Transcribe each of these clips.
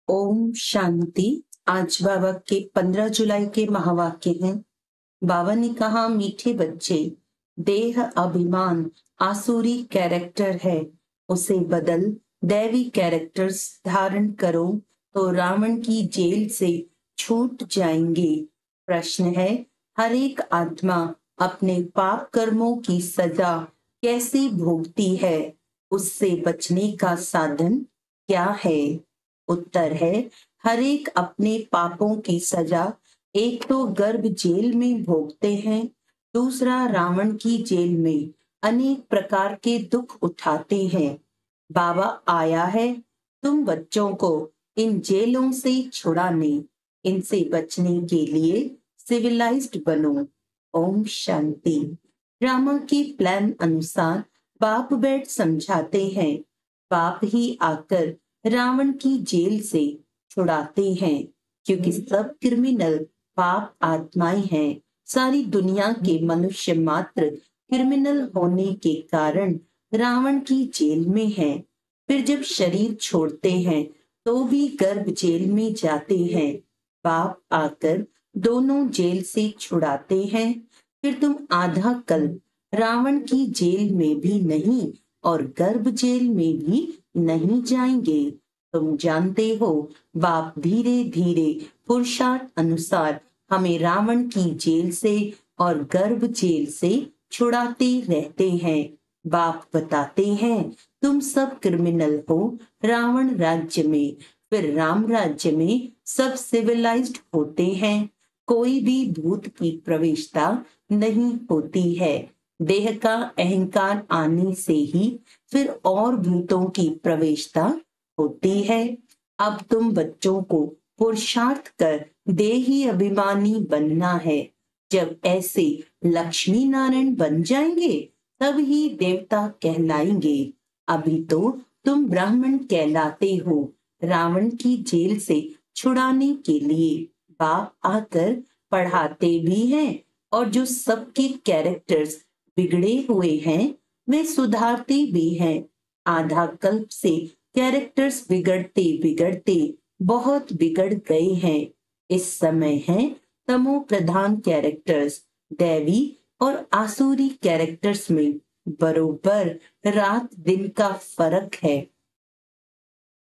ओम शांति। आज बाबा के 15 जुलाई के महावाक्य हैं। बाबा ने कहा, मीठे बच्चे, देह अभिमान आसुरी कैरेक्टर है, उसे बदल दैवी कैरेक्टर्स धारण करो तो रावण की जेल से छूट जाएंगे। प्रश्न है, हर एक आत्मा अपने पाप कर्मों की सजा कैसे भोगती है? उससे बचने का साधन क्या है? उत्तर है, हर एक अपने पापों की सजा एक तो गर्भ जेल में भोगते हैं, दूसरा रावण की जेल में अनेक प्रकार के दुख उठाते हैं। बाबा आया है तुम बच्चों को इन जेलों से छुड़ाने, इनसे बचने के लिए सिविलाइज्ड बनो। ओम शांति। ड्रामा के प्लान अनुसार बाप बैठ समझाते हैं। बाप ही आकर रावण की जेल से छुड़ाते हैं, क्योंकि सब क्रिमिनल पाप आत्माएं हैं। सारी दुनिया के मनुष्य मात्र क्रिमिनल होने के कारण रावण की जेल में हैं। फिर जब शरीर छोड़ते हैं तो भी गर्भ जेल में जाते हैं। बाप आकर दोनों जेल से छुड़ाते हैं। फिर तुम आधा कल्प रावण की जेल में भी नहीं और गर्भ जेल में भी नहीं जाएंगे। तुम जानते हो, बाप धीरे धीरे पुरुषार्थ अनुसार हमें रावण की जेल से और गर्भ जेल से छुड़ाते रहते हैं। बाप बताते हैं, तुम सब क्रिमिनल हो रावण राज्य में, फिर राम राज्य में सब सिविलाइज्ड होते हैं। कोई भी भूत की प्रवेशता नहीं होती है। देह का अहंकार आने से ही फिर और भूतों की प्रवेशता होती है। अब तुम बच्चों को पुरुषार्थ कर देही अभिमानी बनना है। जब ऐसे लक्ष्मी नारायण बन जाएंगे तब ही देवता कहलाएंगे। अभी तो तुम ब्राह्मण कहलाते हो। रावण की जेल से छुड़ाने के लिए बाप आकर पढ़ाते भी हैं और जो सबके कैरेक्टर्स बिगड़े हुए हैं वे सुधारते भी हैं। आधा कल्प से कैरेक्टर्स बिगड़ते बिगड़ते बहुत बिगड़ गए हैं। इस समय है तमो प्रधान कैरेक्टर्स, दैवी और आसुरी कैरेक्टर्स में बरोबर रात दिन का फर्क है।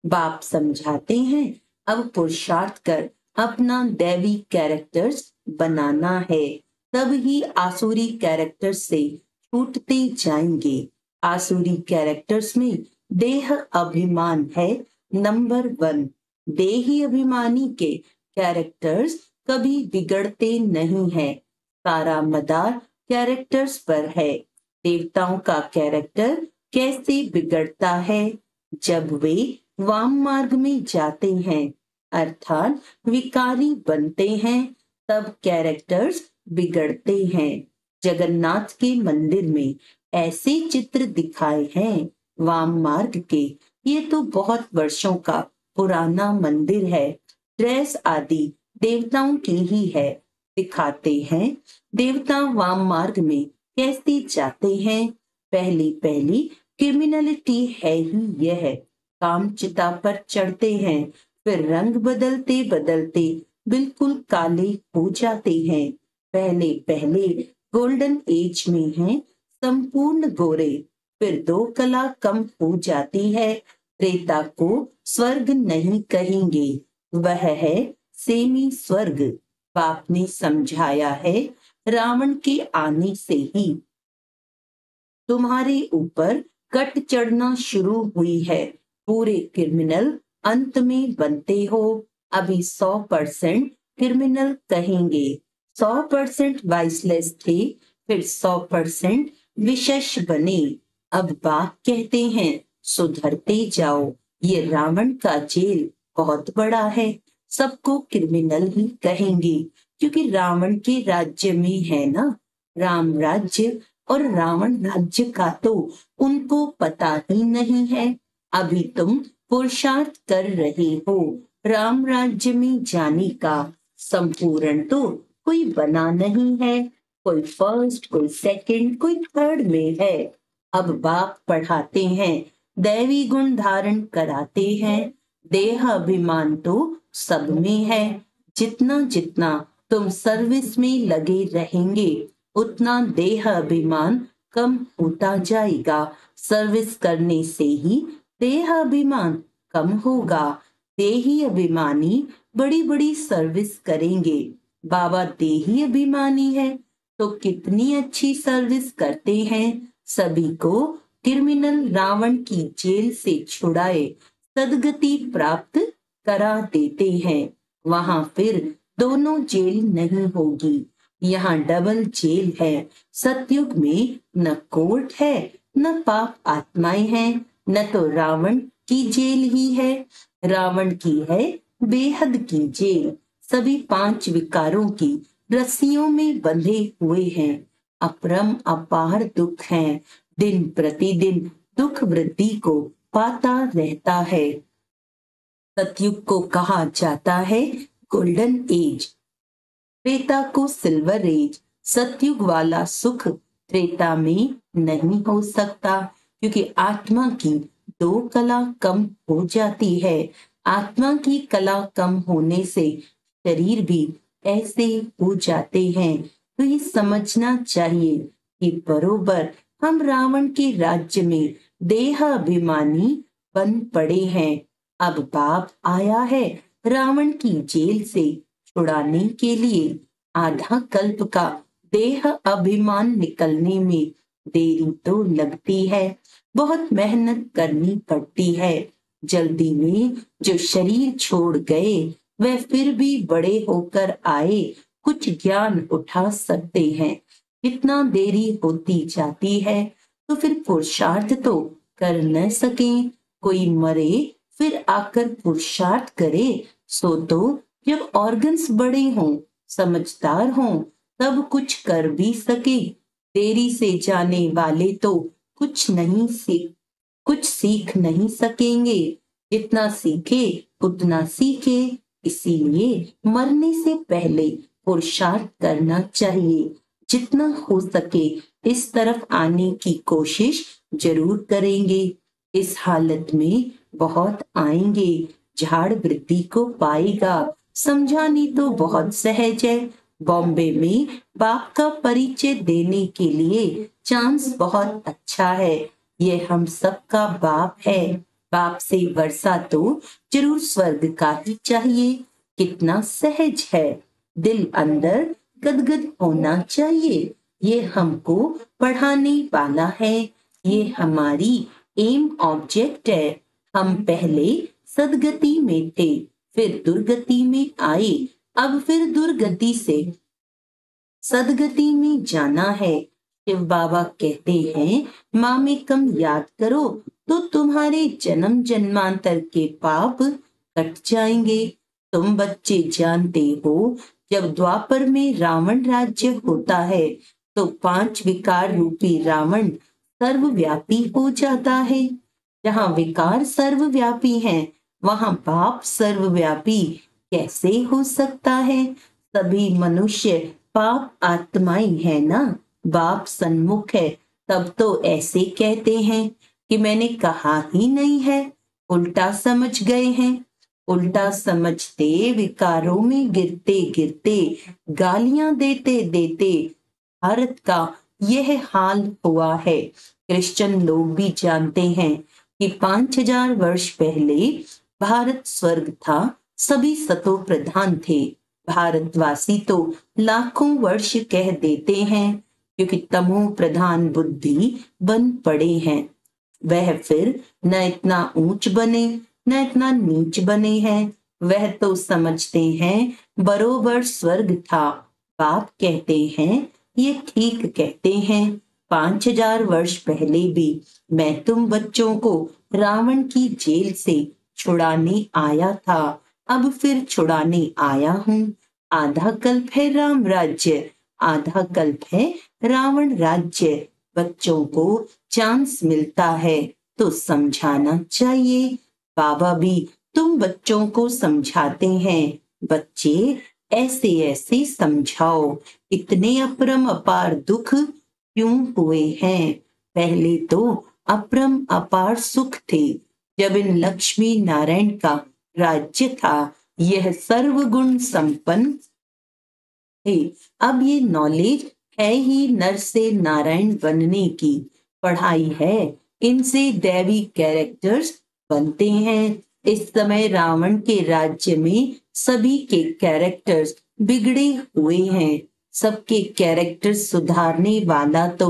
बाप समझाते हैं, अब पुरुषार्थ कर अपना दैवी कैरेक्टर्स बनाना है, तब ही आसुरी कैरेक्टर्स से छूटते जाएंगे। आसुरी कैरेक्टर्स में देह अभिमान है नंबर 1। देही अभिमानी के कैरेक्टर्स कभी बिगड़ते नहीं है। सारा मदार कैरेक्टर्स पर है। देवताओं का कैरेक्टर कैसे बिगड़ता है? जब वे वाम मार्ग में जाते हैं अर्थात विकारी बनते हैं, तब कैरेक्टर्स बिगड़ते हैं। जगन्नाथ के मंदिर में ऐसे चित्र दिखाए हैं वाम मार्ग के। ये तो बहुत वर्षों का पुराना मंदिर है। ड्रेस आदि देवताओं की ही है। दिखाते हैं देवता वाम मार्ग में कैसे जाते हैं। पहली पहली क्रिमिनलिटी है ही यह। काम चिता पर चढ़ते हैं, फिर रंग बदलते बदलते बिल्कुल काले हो जाते हैं। पहले पहले गोल्डन एज में हैं संपूर्ण गोरे, फिर 2 कला कम हो जाती है। त्रेता को स्वर्ग नहीं कहेंगे, वह है सेमी स्वर्ग। बाप ने समझाया है, रावण के आने से ही तुम्हारे ऊपर कट चढ़ना शुरू हुई है। पूरे क्रिमिनल अंत में बनते हो। अभी 100% क्रिमिनल कहेंगे। 100% वाइसलेस थे, फिर 100% विशेष बने। अब बाप कहते हैं, सुधरते जाओ। ये रावण का जेल बहुत बड़ा है, सबको क्रिमिनल ही कहेंगे, क्योंकि रावण के राज्य में है ना राम राज्य, और रावण राज्य का तो उनको पता ही नहीं है। अभी तुम पुरुषार्थ कर रहे हो राम राज्य में जाने का। संपूर्ण तो कोई बना नहीं है, कोई फर्स्ट, कोई सेकंड, कोई थर्ड में है। अब बाप पढ़ाते हैं, दैवी गुण धारण कराते हैं। देह अभिमान तो सब में है। जितना जितना तुम सर्विस में लगे रहेंगे उतना देह अभिमान कम होता जाएगा। सर्विस करने से ही देह अभिमान कम होगा। देही अभिमानी बड़ी बड़ी सर्विस करेंगे। बाबा देही अभिमानी है तो कितनी अच्छी सर्विस करते हैं। सभी को क्रिमिनल रावण की जेल से छुड़ाए सदगति प्राप्त करा देते हैं। वहां फिर दोनों जेल नहीं होगी, यहाँ डबल जेल है। सतयुग में न कोर्ट है, न पाप आत्माएं हैं, न तो रावण की जेल ही है। रावण की है बेहद की जेल। सभी 5 विकारों की रस्सियों में बंधे हुए हैं। अपरम अपार दुख है। दिन प्रतिदिन दुख वृद्धि को पाता रहता है। सतयुग को कहा जाता है गोल्डन एज, त्रेता को सिल्वर एज। सतयुग वाला सुख त्रेता में नहीं हो सकता, क्योंकि आत्मा की 2 कला कम हो जाती है। आत्मा की कला कम होने से शरीर भी ऐसे हो जाते हैं। तो ये समझना चाहिए कि बरोबर हम रावण के राज्य में देह अभिमानी बन पड़े हैं। अब बाप आया है रावण की जेल से छुड़ाने के लिए। आधा कल्प का देह अभिमान निकलने में देरी तो लगती है, बहुत मेहनत करनी पड़ती है। जल्दी में जो शरीर छोड़ गए वह फिर भी बड़े होकर आए कुछ ज्ञान उठा सकते हैं। इतना देरी होती जाती है तो फिर पुरुषार्थ तो कर न सके। कोई मरे फिर आकर पुरुषार्थ करे, सो तो जब ऑर्गन्स बड़े हों, समझदार हों, तब कुछ कर भी सके। देरी से जाने वाले तो कुछ सीख नहीं सकेंगे। जितना सीखे उतना सीखे। इसीलिए मरने से पहले पुरुषार्थ करना चाहिए। जितना हो सके इस तरफ आने की कोशिश जरूर करेंगे। इस हालत में बहुत आएंगे। झाड़ वृद्धि को पाएगा। समझानी तो बहुत सहज है। बॉम्बे में बाप का परिचय देने के लिए चांस बहुत अच्छा है। ये हम सबका बाप है। बाप से वर्षा तो जरूर स्वर्ग का ही चाहिए। कितना सहज है। दिल अंदर गदगद होना चाहिए। ये हमको पढ़ाने वाला है। ये हमारी एम ऑब्जेक्ट है। हम पहले सदगति में थे, फिर दुर्गति में आए, अब फिर दुर्गति से सदगति में जाना है। शिव बाबा कहते हैं माँ में कम याद करो तो तुम्हारे जन्म जन्मांतर के पाप कट जाएंगे। तुम बच्चे जानते हो जब द्वापर में रावण राज्य होता है तो 5 विकार रूपी रावण सर्वव्यापी हो जाता है। जहाँ विकार सर्वव्यापी हैं, वहाँ बाप सर्वव्यापी कैसे हो सकता है। सभी मनुष्य पाप आत्माएं है ना। बाप सन्मुख है तब तो ऐसे कहते हैं कि मैंने कहा ही नहीं है। उल्टा समझ गए हैं। उल्टा समझते विकारों में गिरते गिरते गालियां देते देते भारत का यह हाल हुआ है। क्रिश्चियन लोग भी जानते हैं कि 5000 वर्ष पहले भारत स्वर्ग था। सभी सतो प्रधान थे। भारतवासी तो लाखों वर्ष कह देते हैं, क्योंकि तमो प्रधान बुद्धि बन पड़े हैं। वह फिर न इतना ऊंच बने न इतना नीच बने हैं। वह तो समझते हैं बरोबर स्वर्ग था। बाप कहते हैं ये ठीक कहते हैं। 5000 वर्ष पहले भी मैं तुम बच्चों को रावण की जेल से छुड़ाने आया था। अब फिर छुड़ाने आया हूँ। आधा कल्प है राम राज्य, आधा कल्प है रावण राज्य। बच्चों को चांस मिलता है तो समझाना चाहिए। बाबा भी तुम बच्चों को समझाते हैं। बच्चे ऐसे ऐसे समझाओ। इतने अपरम अपार दुख क्यों हुए हैं। पहले तो अपरम अपार सुख थे जब इन लक्ष्मी नारायण का राज्य था, यह सर्वगुण संपन्न है। अब ये नॉलेज है ही नर से नारायण बनने की पढ़ाई है, इनसे दैवी कैरेक्टर्स बनते हैं। इस समय रावण के राज्य में सभी के कैरेक्टर्स बिगड़े हुए हैं। सबके कैरेक्टर सुधारने वाला तो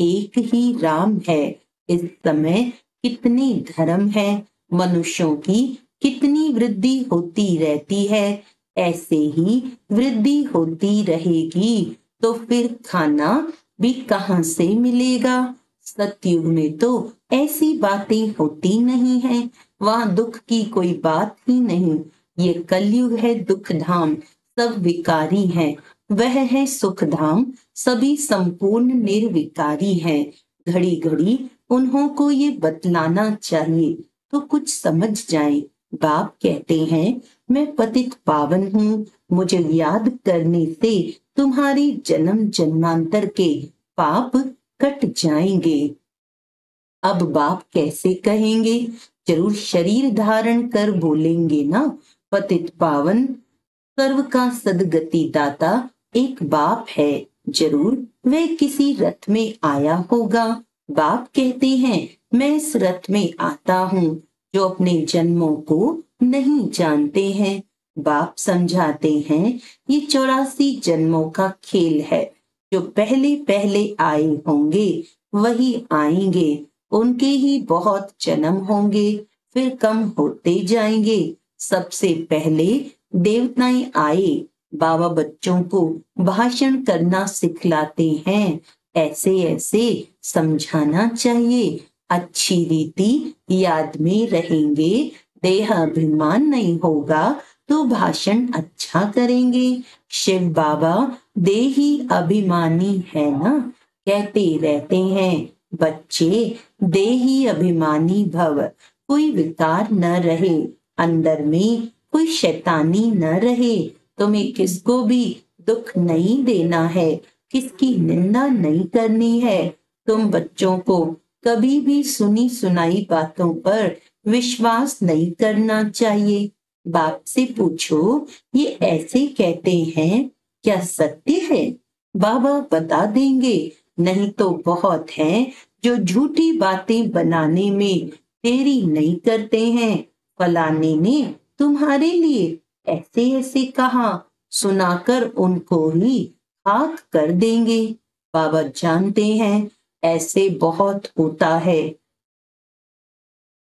एक ही राम है। इस समय कितनी धर्म है, मनुष्यों की कितनी वृद्धि होती रहती है, ऐसे ही वृद्धि होती रहेगी तो फिर खाना भी कहाँ से मिलेगा। सतयुग में तो ऐसी बातें होती नहीं है, वहां दुख की कोई बात ही नहीं। ये कलयुग है दुख धाम, सब विकारी है। वह है सुख धाम, सभी संपूर्ण निर्विकारी है। घड़ी घड़ी उन्हों को ये बतलाना चाहिए तो कुछ समझ जाए। बाप कहते हैं मैं पतित पावन हूँ, मुझे याद करने से तुम्हारी जन्म जन्मांतर के पाप कट जाएंगे। अब बाप कैसे कहेंगे, जरूर शरीर धारण कर बोलेंगे ना। पतित पावन सर्व का सदगति दाता एक बाप है, जरूर वह किसी रथ में आया होगा। बाप कहते हैं मैं इस रथ में आता हूँ, जो अपने जन्मों को नहीं जानते हैं। बाप समझाते हैं ये 84 जन्मों का खेल है, जो पहले पहले आए होंगे वही आएंगे। उनके ही बहुत जन्म होंगे, फिर कम होते जाएंगे। सबसे पहले देवताएं आए, बाबा बच्चों को भाषण करना सिखलाते हैं। ऐसे ऐसे समझाना चाहिए, अच्छी रीति याद में रहेंगे। देहाभिमान नहीं होगा तो भाषण अच्छा करेंगे। शिव बाबा देही अभिमानी है ना, कहते रहते हैं बच्चे देही अभिमानी भव, कोई विकार न रहे अंदर में, कोई शैतानी न रहे। तुम्हें किसको भी दुख नहीं देना है, किसकी निंदा नहीं करनी है। तुम बच्चों को कभी भी सुनी सुनाई बातों पर विश्वास नहीं करना चाहिए। बाप से पूछो ये ऐसे कहते हैं क्या सत्य है, बाबा बता देंगे। नहीं तो बहुत हैं जो झूठी बातें बनाने में देरी नहीं करते हैं। फलाने ने तुम्हारे लिए ऐसे ऐसे कहा, सुनाकर उनको ही खाक कर देंगे। बाबा जानते हैं ऐसे बहुत होता है,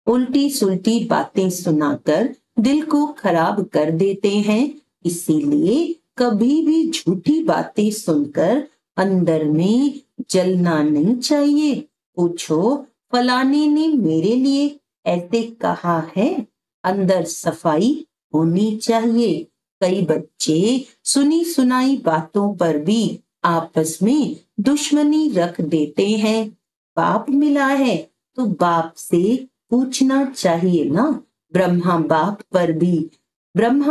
उल्टी सुल्टी बातें सुनाकर दिल को खराब कर देते हैं। इसीलिए कभी भी झूठी बातें सुनकर अंदर में जलना नहीं चाहिए। पूछो फलाने ने मेरे लिए ऐसे कहा है, अंदर सफाई होनी चाहिए। कई बच्चे सुनी सुनाई बातों पर भी आपस में दुश्मनी रख देते हैं। बाप मिला है तो बाप से पूछना चाहिए ना। ब्रह्मा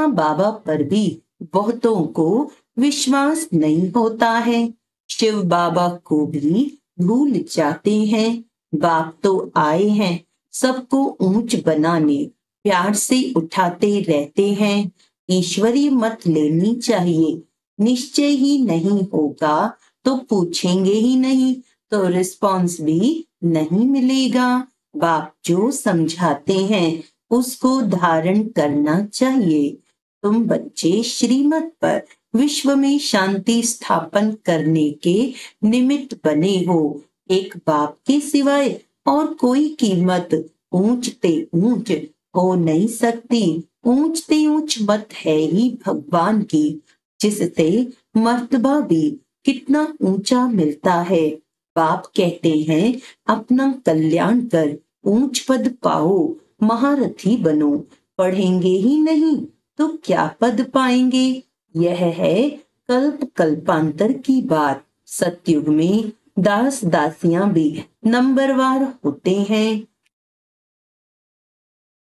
बाबा पर भी बहुतों को विश्वास नहीं होता है। शिव बाबा को भी भूल जाते हैं। बाप तो आए हैं सबको ऊंच बनाने, प्यार से उठाते रहते हैं। ईश्वरी मत लेनी चाहिए, निश्चय ही नहीं होगा तो पूछेंगे ही नहीं, तो रिस्पॉन्स भी नहीं मिलेगा। बाप जो समझाते हैं उसको धारण करना चाहिए। तुम बच्चे श्रीमत पर विश्व में शांति स्थापन करने के निमित्त बने हो। एक बाप के सिवाय और कोई कीमत ऊंचते ऊंच हो नहीं सकती। ऊंचते ऊंच मत है ही भगवान की, जिससे मर्तबा भी कितना ऊंचा मिलता है। बाप कहते हैं अपना कल्याण कर ऊंच पद पाओ, महारथी बनो। पढ़ेंगे ही नहीं तो क्या पद पाएंगे। यह है कल्प कल्पांतर की बात। सतयुग में दास दासियां भी नंबरवार होते हैं।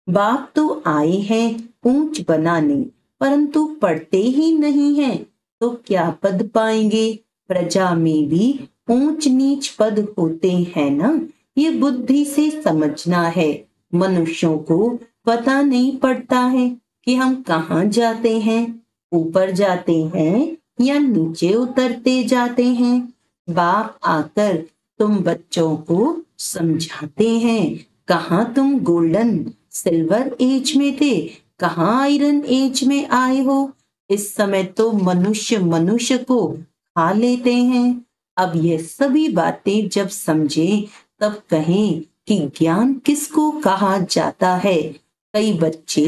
बाप तो आए हैं ऊंच बनाने, परंतु पढ़ते ही नहीं हैं तो क्या पद पाएंगे। प्रजा में भी ऊंच नीच पद होते हैं ना, ये बुद्धि से समझना है। मनुष्यों को पता नहीं पड़ता है कि हम कहाँ जाते हैं, ऊपर जाते हैं या नीचे उतरते जाते हैं। बाप आकर तुम बच्चों को समझाते हैं, कहाँ तुम गोल्डन सिल्वर एज में थे, कहाँ आयरन एज में आए हो। इस समय तो मनुष्य मनुष्य को खा लेते हैं। अब ये सभी बातें जब समझें तब कहें कि ज्ञान किसको कहा जाता है। कई बच्चे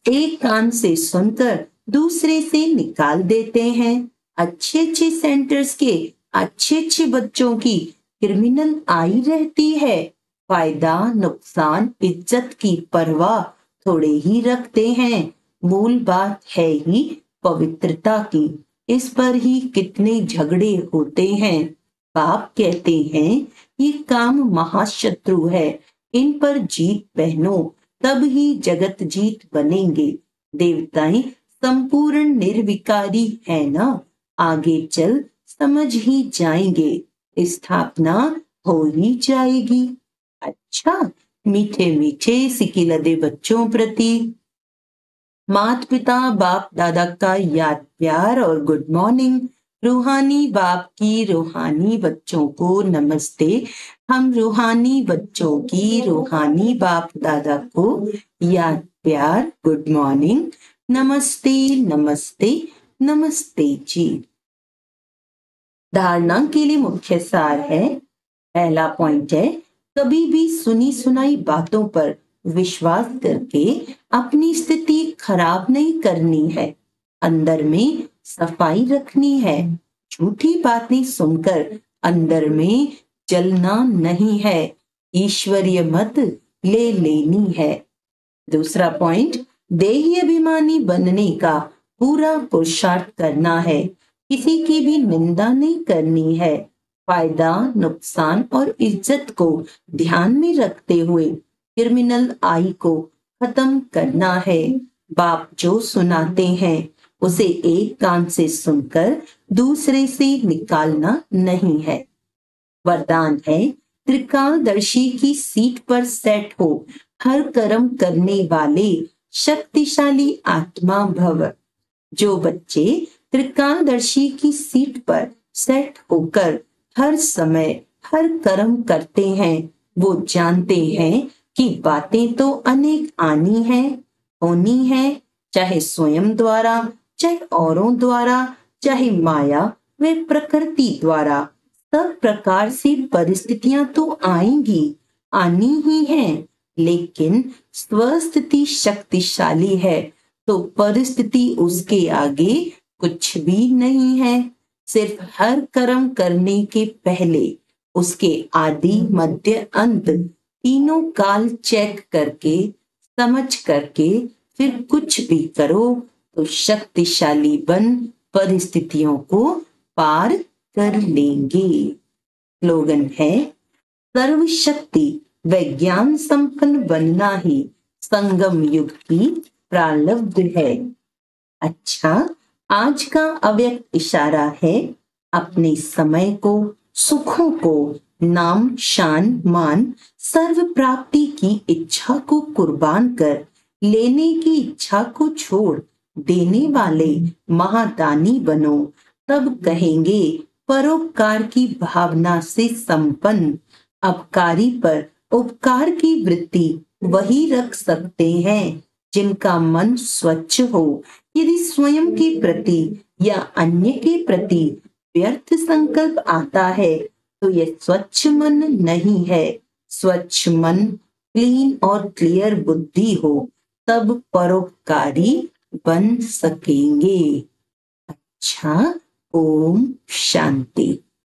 एक कान से सुनकर दूसरे से निकाल देते हैं। अच्छे अच्छे सेंटर्स के अच्छे अच्छे बच्चों की क्रिमिनल आई रहती है। फायदा नुकसान इज्जत की परवाह थोड़े ही रखते हैं। मूल बात है ही पवित्रता की। इस पर ही कितने झगड़े होते हैं। बाप कहते हैं ये काम महाशत्रु है, इन पर जीत पहनो तब ही जगत जीत बनेंगे। देवताएं संपूर्ण निर्विकारी है ना, आगे चल समझ ही जाएंगे, स्थापना हो ही जाएगी। अच्छा, मीठे मीठे सिकिलदे बच्चों प्रति माता पिता बाप दादा का याद प्यार और गुड मॉर्निंग। रूहानी बाप की रूहानी बच्चों को नमस्ते। हम रूहानी बच्चों की रूहानी बाप दादा को याद प्यार गुड मॉर्निंग, नमस्ते नमस्ते नमस्ते जी। धारणा के लिए मुख्य सार है। पहला पॉइंट है, कभी भी सुनी सुनाई बातों पर विश्वास करके अपनी स्थिति खराब नहीं करनी है। अंदर में सफाई रखनी है। झूठी बातें सुनकर अंदर में जलना नहीं है। ईश्वरीय मत ले लेनी है। दूसरा पॉइंट, देही अभिमानी बनने का पूरा पुरुषार्थ करना है। किसी की भी निंदा नहीं करनी है। फायदा नुकसान और इज्जत को ध्यान में रखते हुए क्रिमिनल आई को खत्म करना है। बाप जो सुनाते हैं उसे एक कान से सुनकर दूसरे से निकालना नहीं है। वरदान है, त्रिकालदर्शी की सीट पर सेट हो, हर कर्म करने वाले शक्तिशाली आत्मा भव। जो बच्चे त्रिकालदर्शी की सीट पर सेट होकर हर समय हर कर्म करते हैं, वो जानते हैं कि बातें तो अनेक आनी है, होनी है, चाहे स्वयं द्वारा, चाहे औरों द्वारा, चाहे माया व प्रकृति द्वारा। सब प्रकार से परिस्थितियां तो आएंगी, आनी ही हैं, लेकिन स्वस्थिति शक्तिशाली है तो परिस्थिति उसके आगे कुछ भी नहीं है। सिर्फ हर कर्म करने के पहले उसके आदि मध्य अंत तीनों काल चेक करके समझ करके फिर कुछ भी करो तो शक्तिशाली बन परिस्थितियों को पार कर लेंगे। स्लोगन है, सर्वशक्ति व ज्ञान संपन्न बनना ही संगम युग की प्रारब्ध है। अच्छा, आज का अव्यक्त इशारा है, अपने समय को, सुखों को, नाम शान मान सर्व प्राप्ति की इच्छा को कुर्बान कर लेने की इच्छा को छोड़ देने वाले महादानी बनो। तब कहेंगे परोपकार की भावना से संपन्न। अपकारी पर उपकार की वृत्ति वही रख सकते हैं जिनका मन स्वच्छ हो। यदि स्वयं के प्रति या अन्य के प्रति व्यर्थ संकल्प आता है तो यह स्वच्छ मन नहीं है। स्वच्छ मन, क्लीन और क्लियर बुद्धि हो तब परोपकारी बन सकेंगे। अच्छा, ओम शांति।